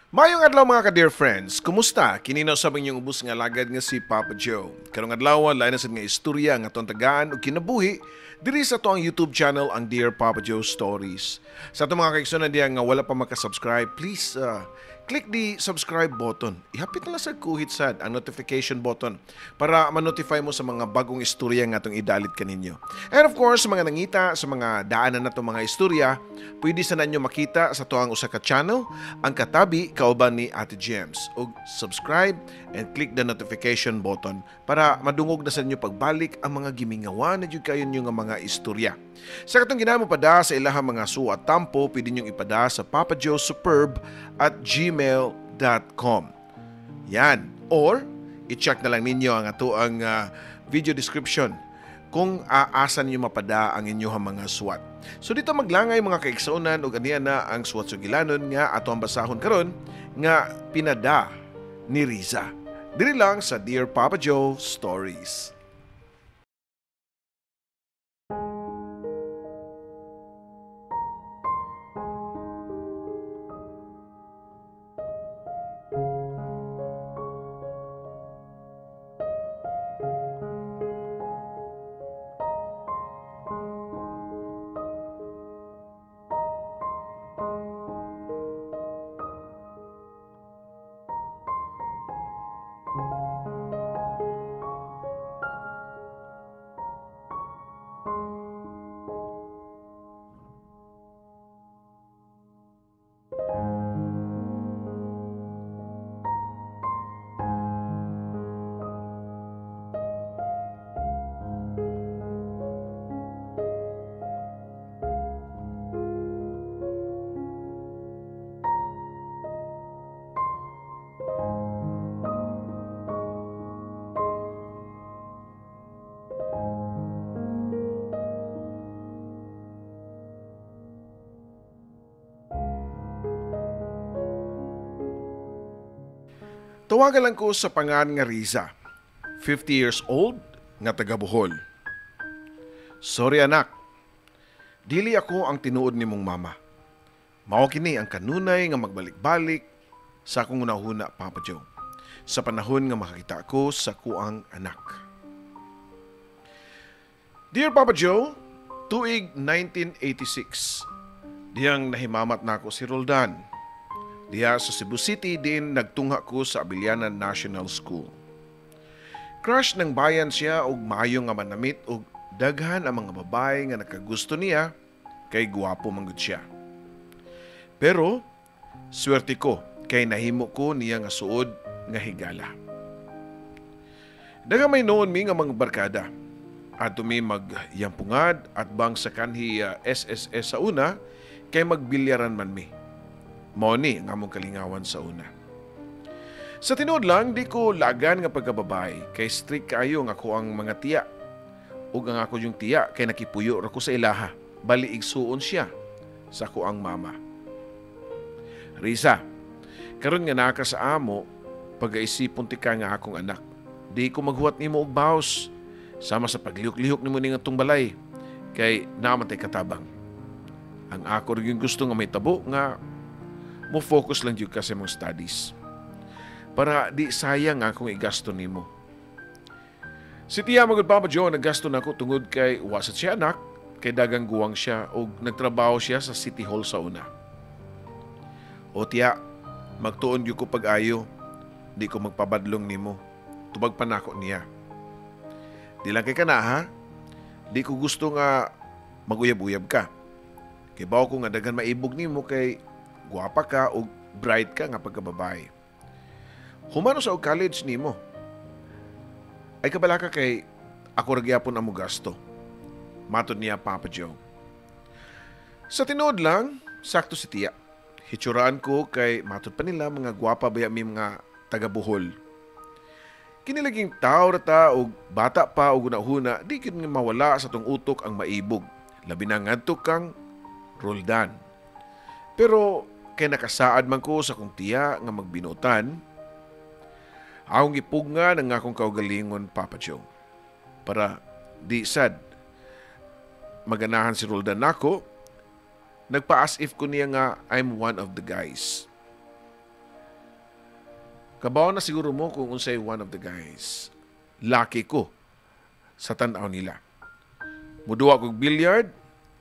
Mayong adlaw mga ka-dear friends, kumusta? Kininaw sa inyong ubos nga lagad nga si Papa Joe. Karong adlaw lain na sad nga istorya nga atong tagaan ug kinabuhi diri sa ato ang YouTube channel ang Dear Papa Joe Stories. Sa ato mga kaiksunan diya nga wala pa maka-subscribe, please click the subscribe button. Ihapit na lang sa kuhit sad ang notification button para ma-notify mo sa mga bagong istorya nga atong idalit kaninyo. And of course, sa mga nangita, sa mga daanan na itong mga istorya, pwede sa nanyo makita sa tuang usa ka channel ang katabi kauban ni Ate James. Og subscribe and click the notification button para madungog na sa inyo pagbalik ang mga gimingawan na jud kayo nyo nga mga istorya. Sa katong ginamo pada sa ilahang mga suat tampo, pwede nyo ipada sa papajoesuperb@gmail.com. Yan. Or, i-check na lang ninyo ang ato ang video description kung aasan nyo mapada ang inyong mga suwat. So dito maglangay mga kaiksonan o ganiya na ang suwat sugilanon nga ato ang basahon karon nga pinada ni Riza. Diri lang sa Dear Papa Joe Stories. Tawagan lang ko sa pangan nga Riza, 50 years old, nga taga Bohol. Sorry anak, dili ako ang tinuod ni mong mama. Mao kini ang kanunay nga magbalik-balik sa akong unahuna, Papa Joe, sa panahon nga makakita ko sa kuang anak. Dear Papa Joe, tuig 1986, diyang nahimamat na ako si Roldan. Diya sa Cebu City din nagtungha ko sa Abilianan National School. Crush ng bayan siya og maayo nga manamit og daghan ang mga babae nga nakagusto niya kay guwapo manggod siya. Pero swerte ko kay nahimo ko niya nga suod nga higala. Daga may noon mi nga mga barkada. Adto mi magyampungad at bang sa kanhi SSS sa una kay magbilyaran man mi. Mao ni nga among kalingawan sa una. Sa tinuod lang, di ko lagan nga pagkababay kay strict kayo nga ko ang mga tiya. Ug ang ako yung tiya kay nakipuyo ra ko sa ilaha. Bali igsuon siya sa ko ang mama. Riza, karon nga naka sa amo, pag-aisipon ti ka nga akong anak. Di ko maghuwat nimo og baos. Sama sa paglihok-lihok nimo ning atong balay kay naman tay katabang. Ang ako rin yung gusto nga may tabo nga mo focus lang jud ka sa mong studies. Para di sayang akong igasto nimo. Si tiya magud Papa Joe naggasto na ako tungod kay wasat siya anak, kay dagang guwang siya o nagtrabaho siya sa City Hall sa una. O tiya, magtuon gyud ko pag-ayo, di ko magpabadlong nimo. Tubag pa nako niya. Di lang kay kana ha, di ko gusto nga maguyab-uyab ka. Kay bawo ko nga daghan maibog nimo kay guwapa ka o bright ka nga pagkababae. Humano sa college nimo. Ay kabala ka kay ako ragyapon ang gasto. Matod niya Papa Joe. Sa tinuod lang, sakto si tiya. Hitsuraan ko kay matod pa nila mga guwapa baya mi mga taga Bohol. Kinilaging tao rata o bata pa o gunahuna, di kin nga mawala sa tong utok ang maibog. Labi na ngadto kang Roldan. Pero kay nakasaad man ko sa kong tiya nga magbinutan, akong ipugnga ng akong kaugalingon, Papa Joe. Para di sad maganahan si Roldan nako, nagpa-as if ko niya nga I'm one of the guys. Kabaw na siguro mo kung unsay one of the guys. Laki ko sa tanaw nila. Muduwa kog billiard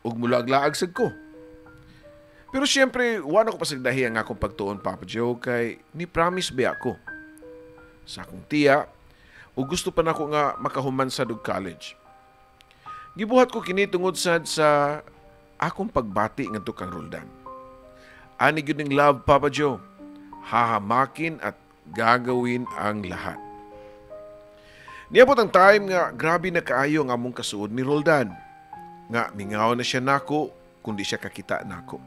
ug mulag-laag sad ko. Pero siyempre, wala ko pasagdahi ang akong pagtuon, Papa Joe, kay ni promise ba ako sa akong tiya o gusto pa nako nga makahuman sa dug college. Gibuhat ko kini tungod sad sa akong pagbati ngadto kang Roldan. Ani gyud ning love, Papa Joe. Hahamakin at gagawin ang lahat. Niabot ang time nga grabe na kaayo ang among kasuod ni Roldan. Nga mingaw na siya nako kundi siya kakita nako.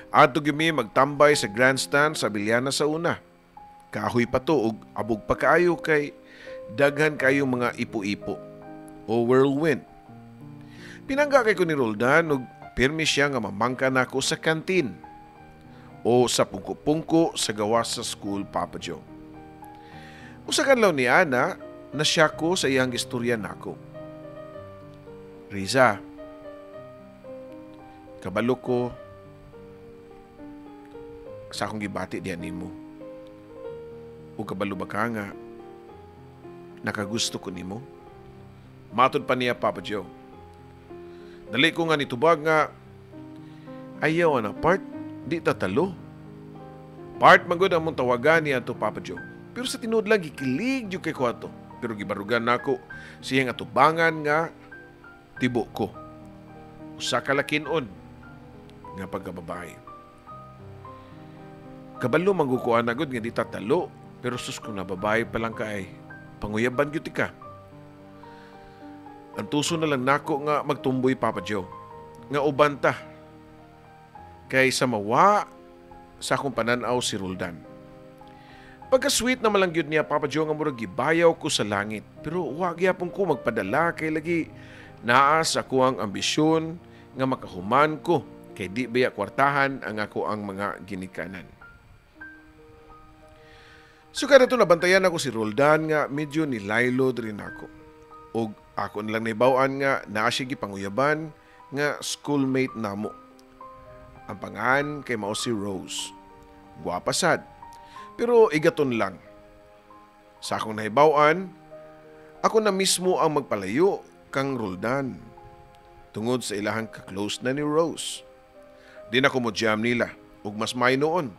Adto gyumi magtambay sa grandstand sa Bilyana sa una. Kahoy pa to ug abog pa kaayo kay daghan kayo mga ipo-ipo o whirlwind. Pinangga kay ko ni Roldan ug pirmi siya nga mamangka nako sa kantin o sa pungko-pungko sa gawas sa school, Papa Joe. Usa kanlaw ni Ana na siya ko sa iyang istorya nako. Riza, kabalo ko sa akong gibati diyan nimo. O kabalo ba ka nga nakagusto ko nimo? Matod pa niya, Papa Joe. Dali ko nga nitubag nga ayaw na part, di tatalo. Part magod ang mong tawagan niya to, Papa Joe. Pero sa tinuod lang, gikilig yung kay ko ato. Pero gibarugan nako siya nga tubangan nga tibo ko. Usa ka lakinon nga pagkababae. Kabalo manggukuan agad nga di tatalo, pero sus kung nababae pa lang ka ay panguyaban gyud ka. Ang tuso na lang nako nga magtumboy, Papa Joe. Nga ubanta kay sa mawa sa akong pananaw si Roldan. Pagka-sweet na malang gyud niya, Papa Joe, nga murag gibayaw ko sa langit. Pero wag yapon ko magpadala kay lagi naa sa kuang ambisyon nga makahuman ko kay di baya kwartahan ang ako ang mga ginikanan. So kada to nabantayan ako si Roldan nga medyo nilaylod rin ako. O ako nilang naibawaan nga naa siya gipanguyaban nga schoolmate namo. Ang pangan kay mao si Rose. Guwapa sad. Pero igaton lang. Sa akong naibawaan, ako na mismo ang magpalayo kang Roldan. Tungod sa ilahang ka-close na ni Rose. Di na ko mo jam nila. Ug mas may noon.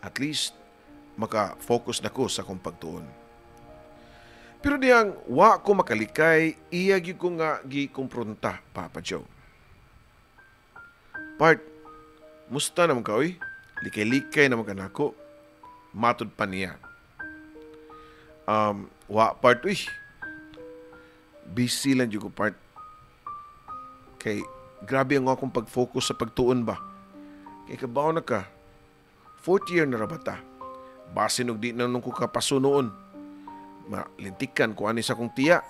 At least, maka-focus na ko sa akong pagtuon. Pero diyang wa ko makalikay, iya gyud ko nga gikumpronta, Papa Joe. Part, musta naman ka, oy? Likay-likay naman ka nako. Matod pa niya. Part, uy. Busy lang yung ko, part. Kay, grabe ang akong pag-focus sa pagtuon ba. Kay kabaw na ka. 4th year na rabata. Basin og di na nung ko kapaso noon. Malintikan ko ani sa kong tiya.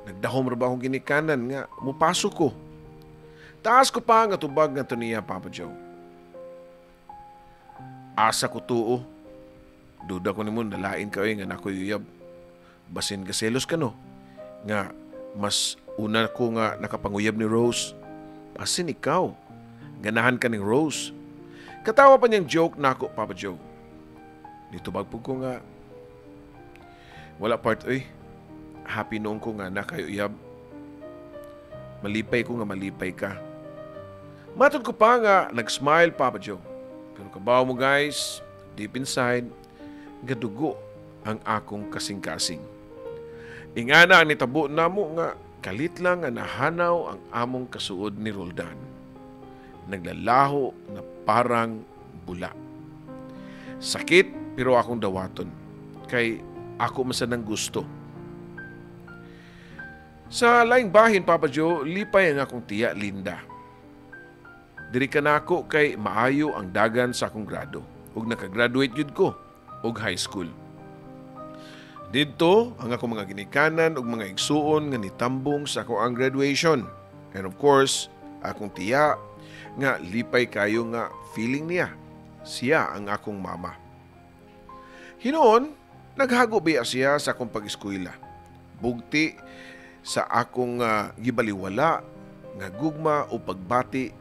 Nagdahom ra ba akong ginikanan nga mupasok ko. Taas ko pa nga tubag nga to niya, Papa Joe. Asa ko tuo. Duda ko nimo nalain ka nga nako yuyab. Basin ka selos ka no. Nga mas una ko nga nakapanguyab ni Rose. Basin ikaw. Ganahan ka ni Rose. Katawa pa niyang joke nako, Papa Joe. Nitubag po ko nga wala part, oy. Happy noong ko nga nakayuyab. Malipay ko nga malipay ka. Matod ko pa nga nag-smile, Papa Joe. Pero kabaw mo guys, deep inside, gadugo ang akong kasing-kasing. Ingana ang nitabo na mo nga kalit lang nga nahanaw ang among kasuod ni Roldan. Naglalaho na parang bula. Sakit pero akong dawaton. Kay ako masanang gusto. Sa laing bahin, Papa Joe, lipay ang akong tiya Linda. Diri ka na ako kay maayo ang dagan sa akong grado. Ug nakagraduate yun ko og high school. Dito ang akong mga ginikanan ug mga igsuon nga nitambong sa akong ang graduation. And of course, akong tiya nga lipay kayo nga feeling niya. Siya ang akong mama. Hinoon, naghago biya siya sa akong pag-eskwela. Bugti sa akong gibaliwala nga gugma o pagbati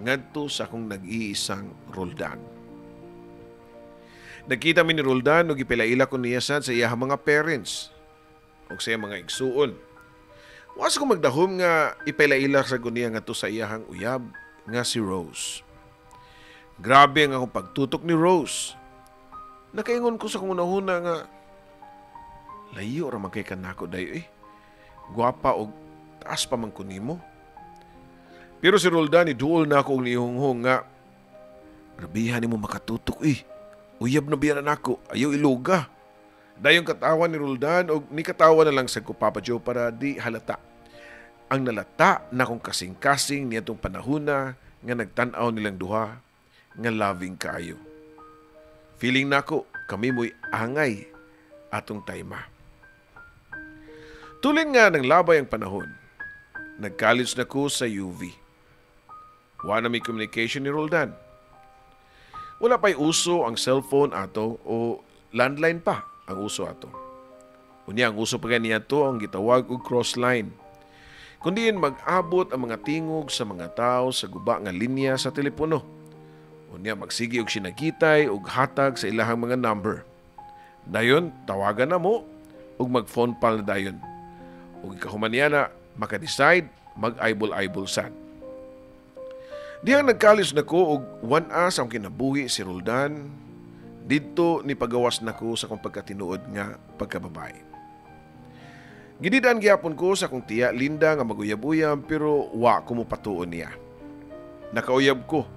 ngadto sa akong nag-iisang Roldan. Nakita mi ni Roldan ug ipilaila ko niya sad sa iyang mga parents ug sa iyang mga igsuon. Was ko magdahom nga ipilaila sa niya ngadto sa iyang uyab nga si Rose. Grabe ang akong pagtutok ni Rose. Nakaingon ko sa kung unahuna nga layo ra man kay kanako dayo Gwapa og taas pa man kunimo. Pero si Roldan iduol na ako og nihunghong nga grabihan nimo makatutok Uyab na biyanan ako, ayaw iluga. Dayong katawan ni Roldan og ni katawa na lang sa ko Papa Joe para di halata. Ang nalata na kong kasing-kasing niyatong panahuna nga nagtan-aw nilang duha nga loving kaayo. Feeling nako kami mo'y angay atong tayma. Tulin nga ng labay ang panahon, nag-college na ko sa UV. Wala may communication ni Roldan. Wala pa'y uso ang cellphone ato o landline pa ang uso ato. Unya ang uso pa ganiya to ang gitawag og crossline. Kundi mag-abot ang mga tingog sa mga tao sa guba nga linya sa telepono. Unya magsigi og sinagitay og hatag sa ilahang mga number. Dayon tawagan na mo og mag-phone call na dayon. Ug ikahuman niya na maka-decide mag-eyeball-eyeball sad. Diyang nagkalis na ko og 1 as ang kinabuhi si Roldan, didto ni pagawas na ko sa kong pagkatinuod nga pagkababae. Gididaan gyapon ko sa kong tiya Linda nga maguyab-uyab pero wa ko mo patuon niya. Nakauyab ko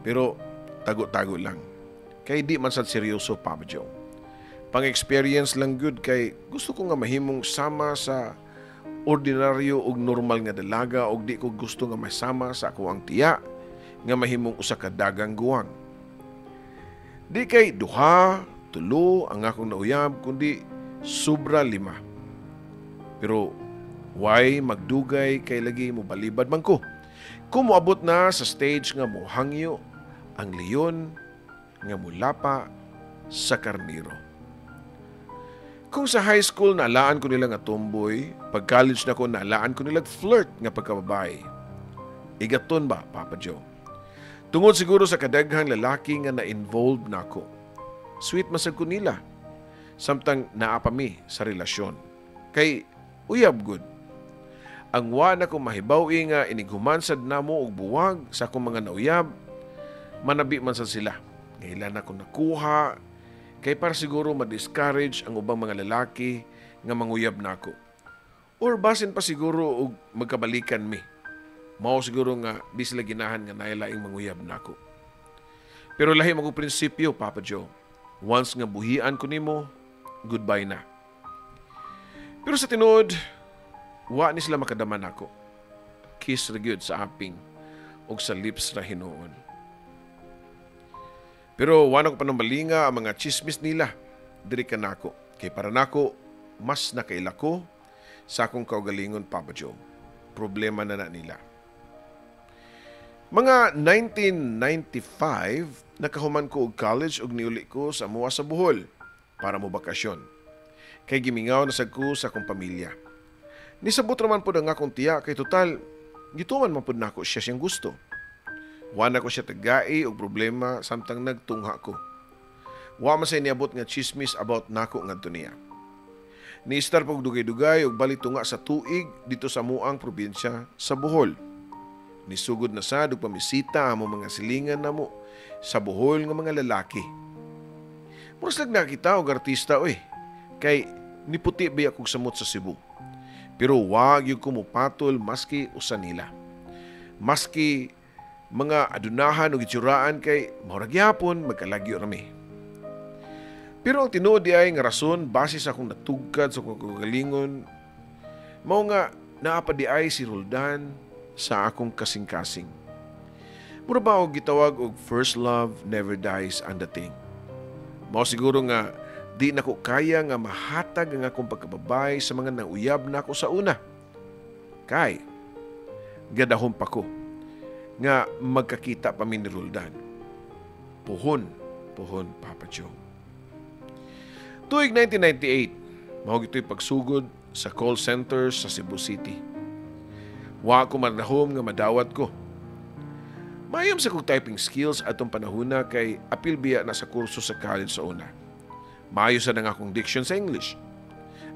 pero tago-tago lang. Kay di man sad seryoso Papa Joe. Pang-experience lang good kay gusto ko nga mahimong sama sa ordinaryo ug normal nga dalaga ug di ko gusto nga masama sa ako ang tiya nga mahimong usa ka dagang guwang. Di kay duha, tulo ang akong nauyab kundi sobra 5. Pero why magdugay kay lagi mo balibad man ko. Kumuabot na sa stage nga mohangyo ang leon nga mulapa sa karniro. Kung sa high school naalaan ko nila nga tomboy, pag college na ko naalaan ko nila flirt nga pagkababae. Igaton ba, Papa Joe? Tungod siguro sa kadaghang lalaki nga na-involved na ako. Sweet masag ko nila. Samtang naapami sa relasyon. Kay uyab good. Ang wa na ko mahibaw nga inighumansad na mo og buwag sa akong mga nauyab, manabi man sad sila. Ngayon na ko nakuha, kay para siguro ma-discourage ang ubang mga lalaki nga manguyab nako. Or basin pa siguro og magkabalikan mi. Mao siguro nga di sila ginahan nga nailaing manguyab nako. Pero lahi mo ko prinsipyo, Papa Joe. Once nga buhian ko nimo, goodbye na. Pero sa tinuod, wa ni sila makadaman nako. Kiss ra gyud sa aping og sa lips ra hinuon. Pero wala ko panambalinga ang mga chismis nila diri ka nako. Kay para nako, mas nakailako sa akong kaugalingon, Papa Joe. Problema na nila. Mga 1995, nakahuman ko og college ug niuli ko sa muwa sa Bohol para mo bakasyon. Kay gimingaw na sad ko sa akong pamilya. Nisabot raman po ang akong tiya kay total, gituman man po nako siya siyang gusto. Wala ko siya tagai o problema samtang nagtungha ko. Wa man say niabot nga chismis about nako ngadto niya. Ni-star pag dugay-dugay og balik tunga sa tuig dito sa muang probinsya sa Bohol. Nisugod na sad og pamisita amo mga silingan namo sa Bohol nga mga lalaki. Muras lang nakita og artista kay niputi ba akong samot sa Cebu. Pero wag yung kumupatol maski usa nila. Maski mga adunahan o gitsuraan kay mahurag yapon magkalagyo rami. Pero ang tinuod di ay nga rason base sa akong natugkad sa akong kagalingon, mao nga naapa di ay si Roldan sa akong kasing-kasing. Mura ba og gitawag og first love never dies ang dating. Mao siguro nga di nako kaya nga mahatag ang akong pagkababay sa mga nauyab na ako sa una. Kay gadahon pa ko nga magkakita pa mi ni Roldan. Puhon, Papa Joe. Tuig 1998, mao gito'y pagsugod sa call center sa Cebu City. Wa ko manahom nga madawat ko. Mayam sa kong typing skills atong panahuna kay apil biya na sa kurso sa college sa una. Maayo sa nang akong diction sa English.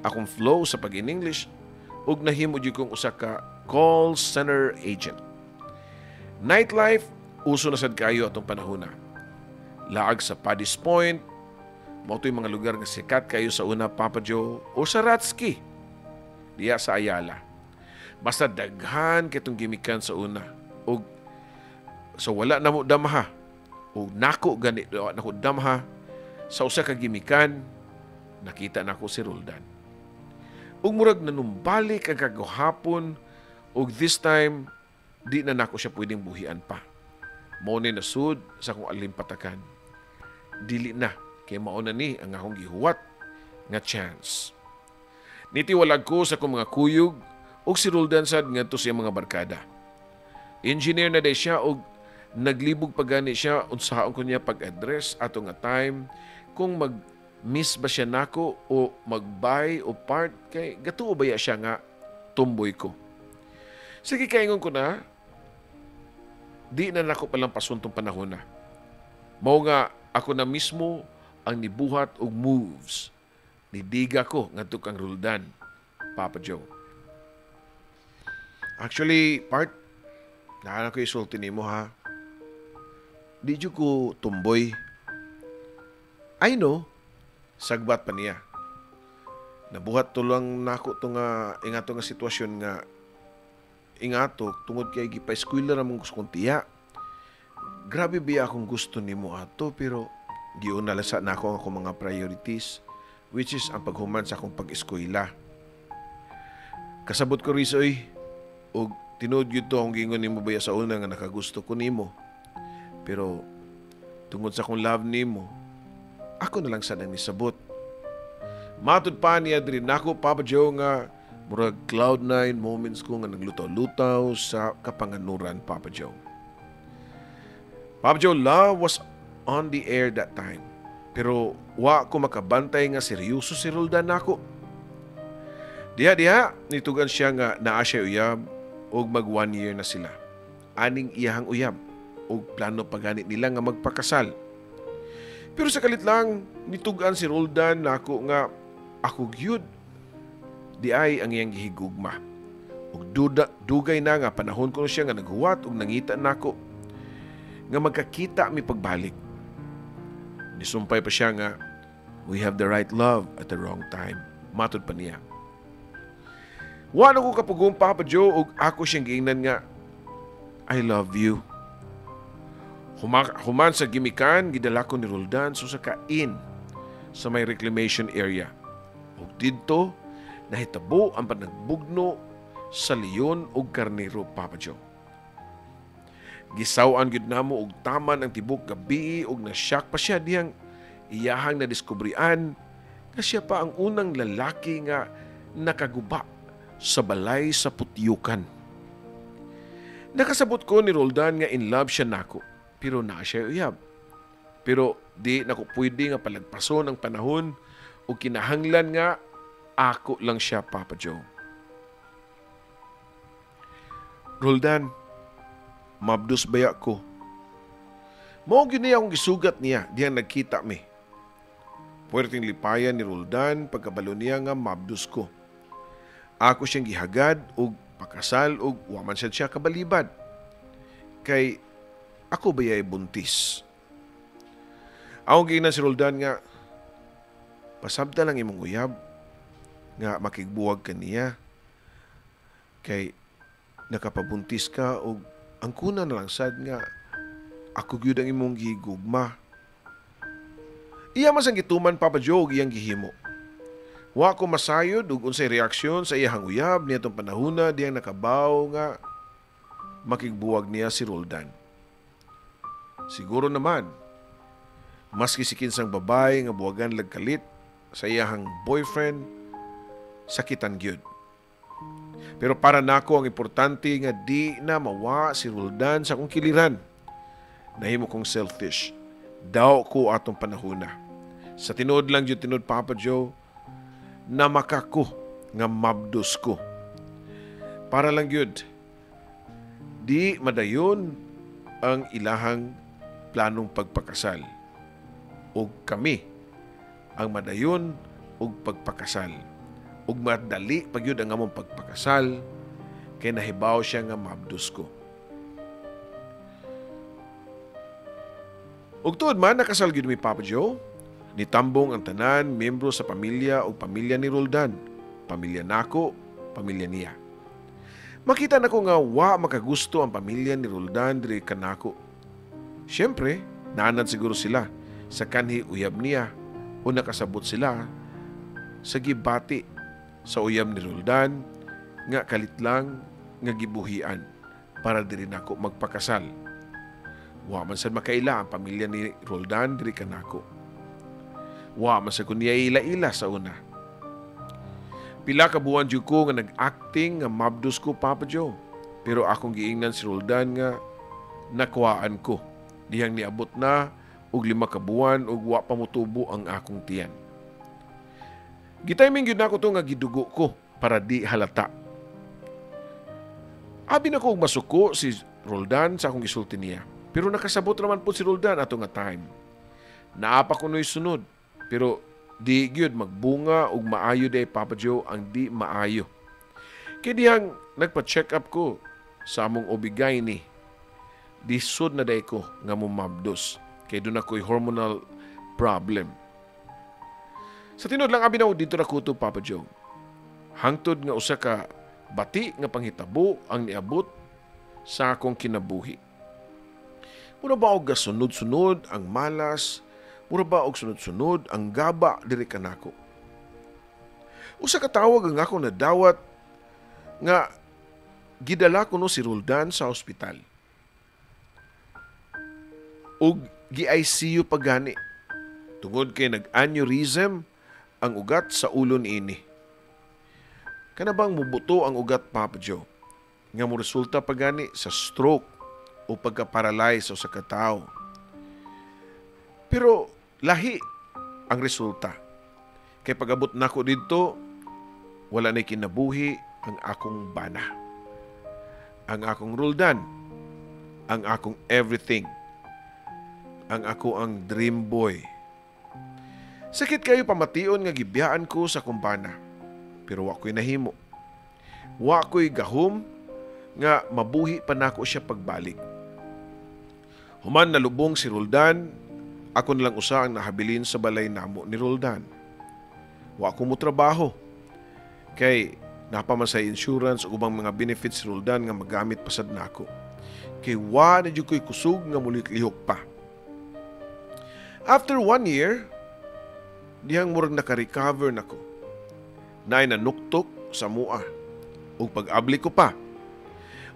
Akong flow sa pag-in-English ug nahimo jud kong usa ka call center agent. Nightlife uso na sad kayo atong panahuna. Laag sa Paddy's Point, mao to'y mga lugar nga sikat kayo sa una, Papa Joe, o sa Ratski, diya sa Ayala. Basta daghan kitong gimikan sa una. O so wala na mo damaha. O nako gani nako damaha sa usa ka gimikan, nakita nako si Roldan. Ug murag nanumbalik ang kagahapon, ug this time di na nako siya pwedeng buhian pa. Mao ni nasud sa akong alimpatakan. Dili na kay mao na ni ang akong gihuwat nga chance. Nitiwalag ko sa akong mga kuyog ug si Roldan sad ngadto sa mga barkada. Engineer na day siya ug naglibog pa gani siya unsaon ko niya pag-address ato nga time kung mag-miss ba siya nako o mag-buy o part kay gatuo ba siya nga tumboy ko. Sige kaingon ko na di na nako palang pasuntong panahon na. Mao nga ako na mismo ang nibuhat og moves. Nidiga ko ngadto kang Roldan, Papa Joe. Actually, part na ko isulti nimo ha. Di jud ko tumboy. I know, sagbat pa niya. Nabuhat to lang nako to nga ingato nga sitwasyon nga ingato tungod kay gipa-eskwela ra mong gusto kong tiya. Grabe biya akong gusto nimo ato pero giunalasa na ako ang akong mga priorities which is ang paghuman sa akong pag-eskwela. Kasabot ko risoy og tinuod gyud to ang gingon nimo baya sa una nga nakagusto ko nimo. Pero tungod sa akong love nimo, ako na lang sad ang nisabot. Matud pa niya diri nako Papa Joe nga murag cloud9 moments ko nga naglutaw-lutaw sa kapanganuran, Papa Joe. Papa Joe, love was on the air that time. Pero wa ko makabantay nga seryoso si Roldan nako. Diha nitugan siya nga naa siya uyab og mag 1 year na sila. Aning iyahang uyab og plano pa ganit nila nga magpakasal. Pero sa kalit lang nitugan si Roldan nako nga ako gyud di ay ang iyang gihigugma. Ug dugay na nga panahon ko siya nga naghuwat ug nangita nako nga magkakita mi pagbalik. Nisumpay pa siya nga we have the right love at the wrong time. Matod pa niya. Wala ko kapugong Papa Joe ug ako siyang giingnan nga I love you. Human sa gimikan, gidala ko ni Roldan so sa kain sa may reclamation area. Ug didto nahitabo ang panagbugno sa leon ug karnero, Papa Joe. Gisaw-an gyud namo og taman ang tibok gabi ug na-shock pa siya diyang iyahang nadiskubrian nga siya pa ang unang lalaki nga nakaguba sa balay sa putyukan. Nakasabot ko ni Roldan nga in love siya nako pero naa siya uyab. Pero di nako pwede nga palagpason ang panahon o kinahanglan nga ako lang siya, Papa Joe. Roldan, mabdos baya ko. Mao gyud niya akong gisugat niya diyang nagkita mi. Puwerteng lipayan ni Roldan pagkabalo niya nga mabdos ko. Ako siyang gihagad og pakasal og wa man siya kabalibad. Kay ako bayay buntis. Akong giingnan si Roldan nga pasabta lang imong uyab nga makigbuwag ka niya. Kay nakapabuntis ka og ang kuna na lang sad nga ako gyud ang imong gigugma. Iya man sang gituman, Papa Joe, og iyang gihimo. Wa ko masayod ug unsay reaksyon sa iyang uyab nitong panahona diyang nakabaw nga makigbuwag niya si Roldan. Siguro naman maski si kinsang babae nga buwagan lagkalit sa iyang boyfriend sakitan gyud. Pero para nako ang importante nga di na mawa si Roldan sa akong kiliran. Nahimo kong selfish. Daw ko atong panahona. Sa tinuod lang yun tinuod, Papa Joe, na makako nga mabdos ko. Para lang yun, di madayon ang ilahang planong pagpakasal. Ug kami ang madayon og pagpakasal. Ug madali pagyud ang among pagpakasal kay nahibaw siya nga mabdus ko. Ug tuod man nakasal gyud mi Papa Joe, nitambong ang tanan miyembro sa pamilya o pamilya ni Roldan, pamilya nako, pamilya niya. Makita nako nga wa makagusto ang pamilya ni Roldan diri kanako. Siyempre, naanad siguro sila sa kanhi uyab niya o nakasabot sila sa gibati sa uyab ni Roldan nga kalit lang nga gibuhian para diri nako magpakasal. Wa man sad makaila ang pamilya ni Roldan diri kanako. Wa man sad kunya ila-ila sa una. Pila ka buwan jud ko nga nag-acting nga mabdus ko Papa Joe. Pero akong giingnan si Roldan nga nakuhaan ko. Dihang niabot na og 5 ka buwan ug wa pa motubo ang akong tiyan. Gitiming gyud nako to nga gidugo ko para di halata. Abi na ko og masuko si Roldan sa akong gisulti niya. Pero nakasabot naman po si Roldan ato nga time. Naapa ko no'y sunod. Pero di gyud magbunga ug maayo day Papa Joe ang di maayo. Kaya diyang nagpa-check up ko sa among obigay ni. Disod na day ko nga mumabdos. Kaya doon ako'y hormonal problem. Sa tinod lang abi na dito na kuto Papa Joe. Hangtod nga usa ka bati nga panghitabo ang niabot sa akong kinabuhi. Mura ba og sunod-sunod ang malas? Mura ba og sunod-sunod ang gaba diri kanako? Usa ka tawag ang ako nadawat nga gidala ko no si Roldan sa ospital. Og gi-ICU pa gani. Tungod kay nag-aneurysm ang ugat sa ulo niini. Kana bang mubuto ang ugat Papa Joe? Nga mo resulta pa gani sa stroke o pagka-paralyze o sa katao. Pero lahi ang resulta. Kay pag-abot nako dito, wala na kinabuhi ang akong bana. Ang akong Roldan. Ang akong everything. Ang ako ang dream boy. Sakit kayo pamation nga gibiyaan ko sa kumbana. Pero wa ko'y nahimo. Wa ko'y gahom nga mabuhi pa nako siya pagbalik. Human nalubong si Roldan, ako nalang usa ang nahabilin sa balay namo ni Roldan. Wa ko mo trabaho. Kay napaman sa insurance o ubang mga benefits si Roldan nga magamit pasad nako. Kay wa na jud ko'y kusog nga mulit-lihok pa. After 1 year, dihang murag naka-recover nako. Naay nanuktok sa mua. Ug pag-abli ko pa,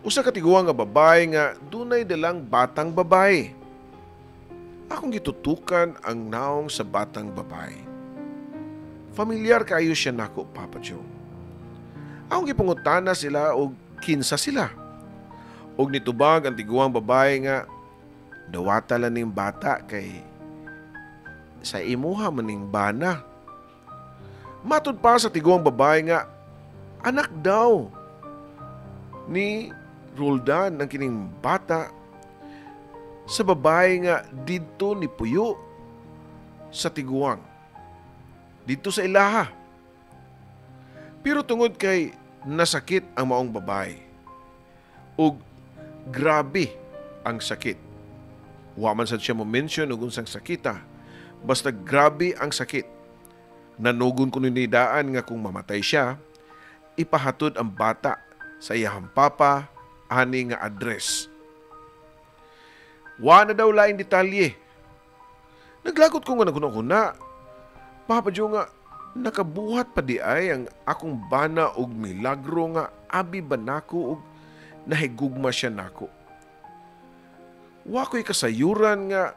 usa ka tiguang nga babae nga dunay dalang batang babae. Akong gitutukan ang naong sa batang babae. Familiar kayo siya nako, Papa Joe. Akong gipangutana sila og kinsa sila. Og nitubag ang tiguang babae nga dawata lang ning bata kay sa imuha maning bana. Matud pa sa tiguang babae nga anak daw ni Roldan ang kining bata sa babae nga dito ni Puyo sa tiguang. Dito sa ilaha. Pero tungod kay nasakit ang maong babae. Ug grabe ang sakit. Wa man sad siya mo mention og unsang sakita. Basta grabe ang sakit. Nanugon ko nidaan nga kung mamatay siya, ipahatod ang bata sa iyahang papa ani nga address. Wa na daw lain detalye. Naglagot ko nga naguna-una. Papa Joe nga nakabuhat pa di ay ang akong bana og milagro nga abi ba nako og nahigugma siya nako. Wa ko'y kasayuran nga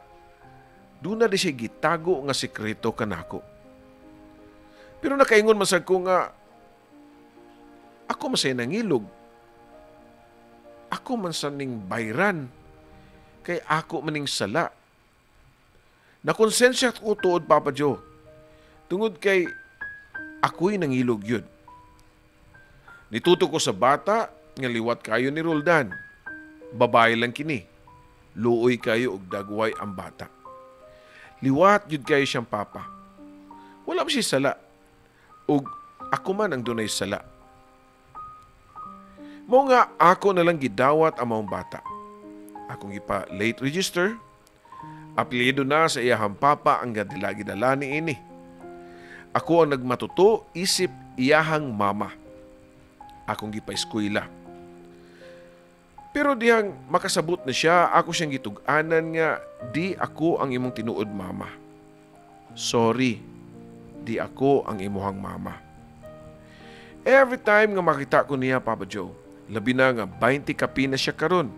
doon na di siya gitago nga sekreto kanako. Pero nakaingon masag ko nga ako masay nangilog. Ako man sa ning bayran. Kay ako maning sala. Nakonsensya ko tuod Papa Joe. Tungod kay ako'y nangilog yun. Nituto ko sa bata nga liwat kayo ni Roldan. Babae lang kini. luoy kayo og dagway ang bata. Liwat yun kayo siyang papa. Wala mo siya sala. Ug ako man ang dunay sala. Mo nga ako na lang gidawat ang maong bata. Akong ipa late register. Apelyido na sa iyahang papa ang gadila-gidala ni ini. Ako ang nagmatuto isip iyahang mama. Akong gipa-eskwela. Pero dihang makasabot na siya, ako siyang gitug-anan nga di ako ang imong tinuod mama. Sorry, di ako ang imuhang mama. Every time nga makita ko niya, Papa Joe, labi na nga 20 kapi na siya karon,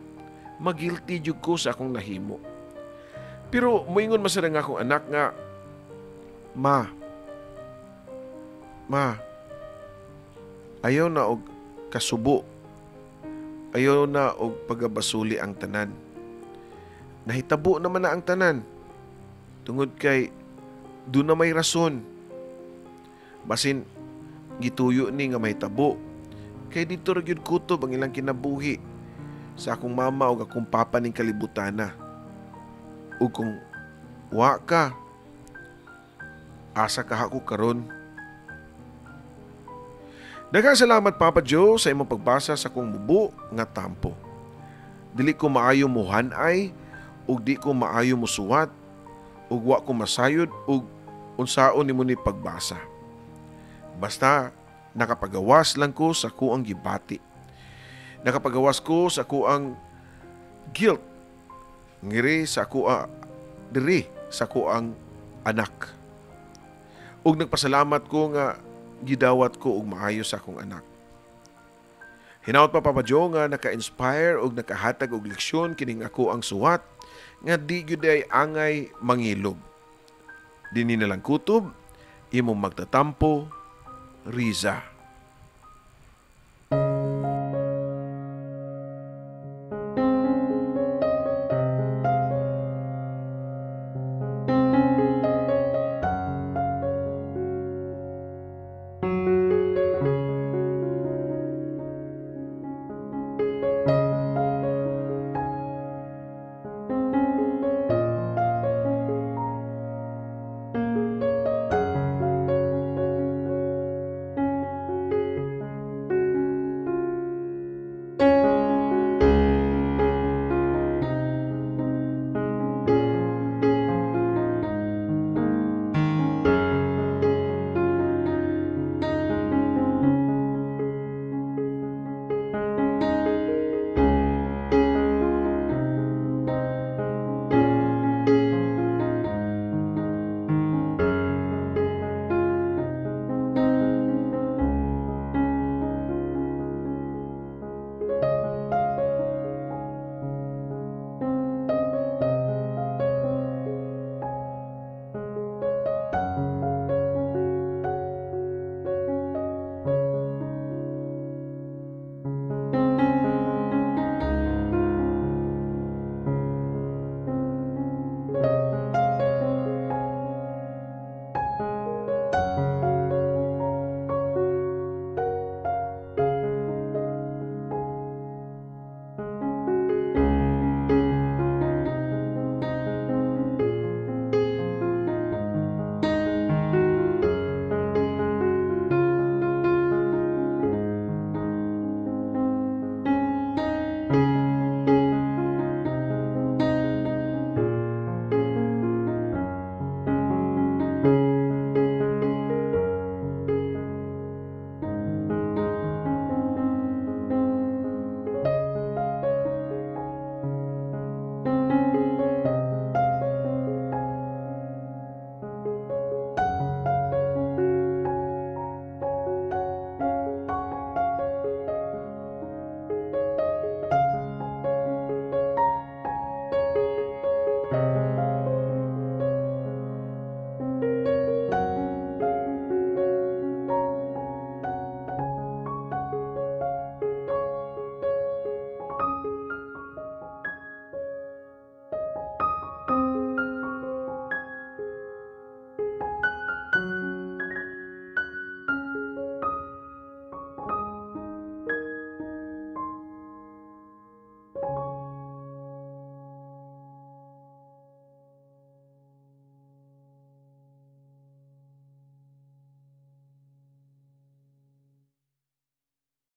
magilty jud ko sa akong nahimo. Pero moingon masarang akong anak nga, Ma, ayaw na og kasubo. Ayaw na og pagabasuli ang tanan. Nahitabo naman na ang tanan. Tungod kay doon na may rason. Basin gituyo ni nga mahitabo. Kay dito ra gyud kutob ang ilang kinabuhi sa akong mama o akong papa ning kalibutana. Ug kung wa ka, asa ka ako karon. Daghang salamat, Papa Joe, sa imong pagbasa sa kong mubo nga tampo. Dili ko maayo muhanay, ug di ko maayo musuwat, ug wa ko masayod, ug unsaon nimo ni pagbasa. Basta nakapagawas lang ko sa kuang gibati. Nakapagawas ko sa kuang guilt ngiri sa diri sa kuang anak. Ug nagpasalamat ko nga gidawat ko og maayo sa akong anak. Hinaut pa, Papa Joe, nga naka-inspire og nakahatag og leksyon kining ako ang suwat nga di gyud ay angay mangilog. Dinhi na lang kutob imong magtatampo, Riza.